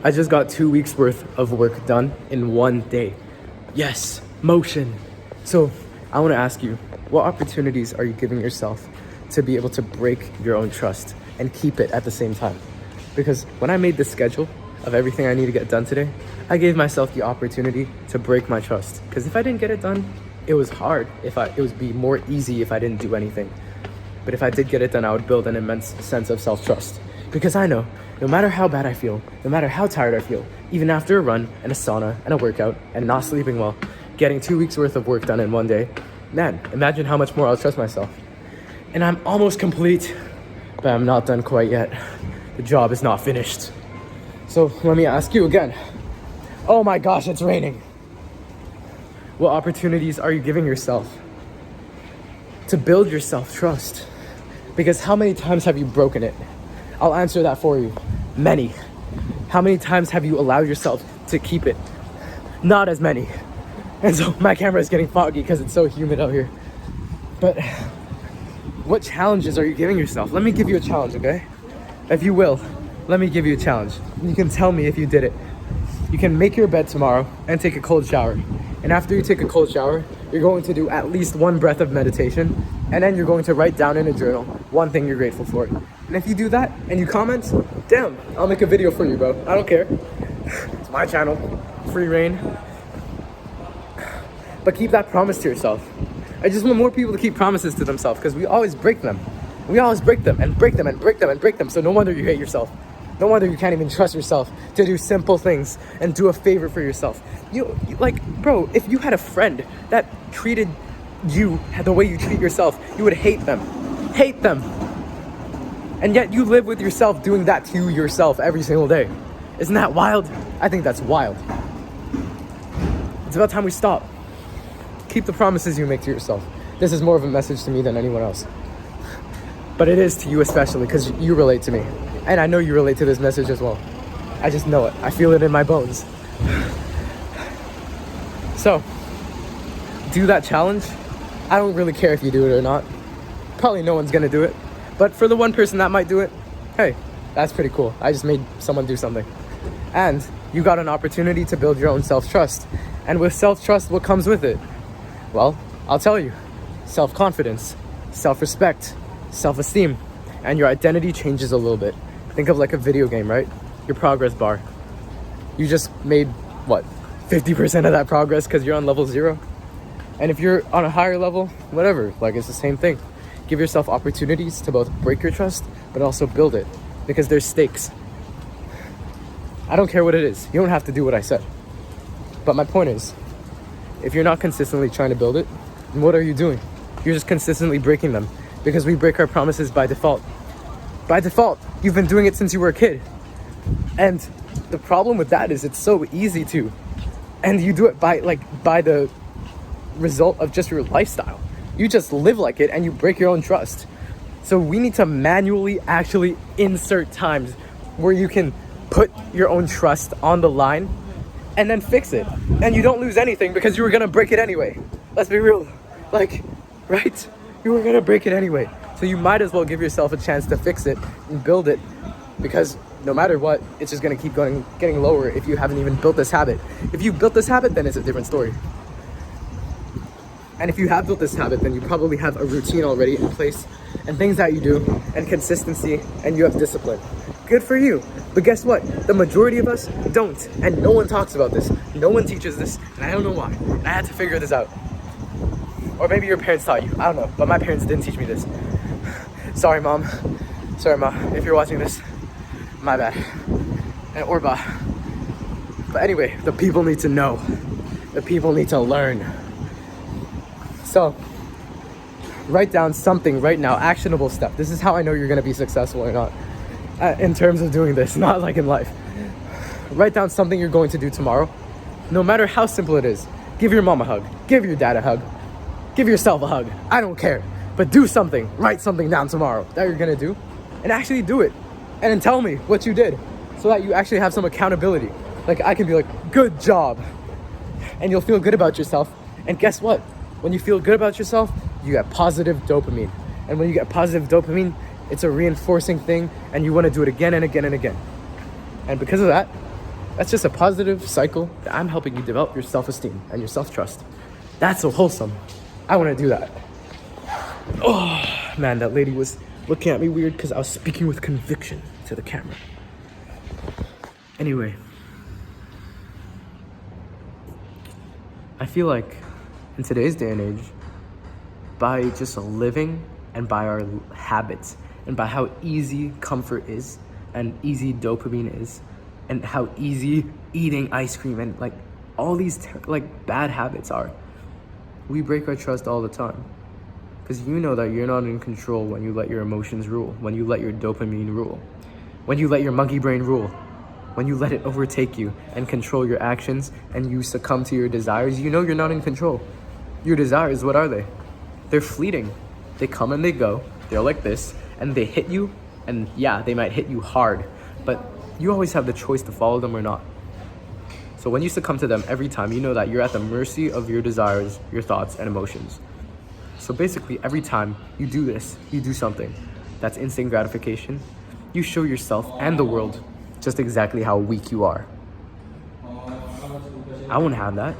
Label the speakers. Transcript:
Speaker 1: I just got 2 weeks worth of work done in one day. Yes, motion. So I want to ask you, what opportunities are you giving yourself to be able to break your own trust and keep it at the same time? Because when I made the schedule of everything I need to get done today, I gave myself the opportunity to break my trust. Because if I didn't get it done, it was hard. It would be more easy if I didn't do anything. But if I did get it done, I would build an immense sense of self-trust. Because I know, no matter how bad I feel, no matter how tired I feel, even after a run and a sauna and a workout and not sleeping well, getting 2 weeks worth of work done in one day, man, imagine how much more I'll trust myself. And I'm almost complete, but I'm not done quite yet. The job is not finished. So let me ask you again. Oh my gosh, it's raining. What opportunities are you giving yourself to build your self-trust? Because how many times have you broken it? I'll answer that for you. Many. How many times have you allowed yourself to keep it? Not as many. And so my camera is getting foggy because it's so humid out here. But what challenges are you giving yourself? Let me give you a challenge, okay? If you will, let me give you a challenge. You can tell me if you did it. You can make your bed tomorrow and take a cold shower. And after you take a cold shower, you're going to do at least one breath of meditation. And then you're going to write down in a journal one thing you're grateful for. And if you do that and you comment, damn, I'll make a video for you, bro. I don't care. It's my channel. Free reign. But keep that promise to yourself. I just want more people to keep promises to themselves because we always break them. We always break them and break them and break them and break them. So no wonder you hate yourself. No wonder you can't even trust yourself to do simple things and do a favor for yourself. You like, bro, if you had a friend that treated you the way you treat yourself, you would hate them. Hate them. And yet you live with yourself doing that to yourself every single day. Isn't that wild? I think that's wild. It's about time we stop. Keep the promises you make to yourself. This is more of a message to me than anyone else. But it is to you especially because you relate to me. And I know you relate to this message as well. I just know it. I feel it in my bones. So, do that challenge. I don't really care if you do it or not. Probably no one's gonna do it. But for the one person that might do it, hey, that's pretty cool. I just made someone do something. And you got an opportunity to build your own self-trust. And with self-trust, what comes with it? Well, I'll tell you. Self-confidence, self-respect, self-esteem, and your identity changes a little bit. Think of like a video game, right? Your progress bar. You just made, what, 50% of that progress because you're on level 0? And if you're on a higher level, whatever, like it's the same thing. Give yourself opportunities to both break your trust, but also build it because there's stakes. I don't care what it is. You don't have to do what I said. But my point is, if you're not consistently trying to build it, then what are you doing? You're just consistently breaking them because we break our promises by default. By default, you've been doing it since you were a kid. And the problem with that is it's so easy to. And you do it by the result of just your lifestyle. You just live like it and you break your own trust. So we need to manually actually insert times where you can put your own trust on the line and then fix it. And you don't lose anything because you were gonna break it anyway. Let's be real. Like, right? You were gonna break it anyway. So you might as well give yourself a chance to fix it and build it because no matter what, it's just gonna keep getting lower if you haven't even built this habit. If you built this habit, then it's a different story. And if you have built this habit, then you probably have a routine already in place and things that you do and consistency and you have discipline. Good for you. But guess what? The majority of us don't. And no one talks about this. No one teaches this. And I don't know why. And I had to figure this out. Or maybe your parents taught you. I don't know. But my parents didn't teach me this. Sorry, Mom. Sorry, Ma. If you're watching this, my bad. And Orba. But anyway, the people need to know. The people need to learn. So, write down something right now, actionable step. This is how I know you're gonna be successful or not in terms of doing this, not like in life. Write down something you're going to do tomorrow, no matter how simple it is. Give your mom a hug, give your dad a hug, give yourself a hug. I don't care, but do something, write something down tomorrow that you're gonna do and actually do it. And then tell me what you did so that you actually have some accountability. Like I can be like, good job. And you'll feel good about yourself. And guess what? When you feel good about yourself, you get positive dopamine. And when you get positive dopamine, it's a reinforcing thing and you want to do it again and again and again. And because of that, That's just a positive cycle that I'm helping you develop your self-esteem and your self-trust. That's so wholesome. I want to do that. Oh, man, that lady was looking at me weird because I was speaking with conviction to the camera. Anyway, I feel like in today's day and age, by just living and by our habits and by how easy comfort is and easy dopamine is and how easy eating ice cream and like all these bad habits are, we break our trust all the time. Because you know that you're not in control when you let your emotions rule, when you let your dopamine rule, when you let your monkey brain rule, when you let it overtake you and control your actions and you succumb to your desires. You know you're not in control. Your desires, what are they? They're fleeting. They come and they go. They're like this, and they hit you, and yeah, they might hit you hard, but you always have the choice to follow them or not. So when you succumb to them every time, you know that you're at the mercy of your desires, your thoughts, and emotions. So basically, every time you do this, you do something that's instant gratification, you show yourself and the world just exactly how weak you are. I wouldn't have that.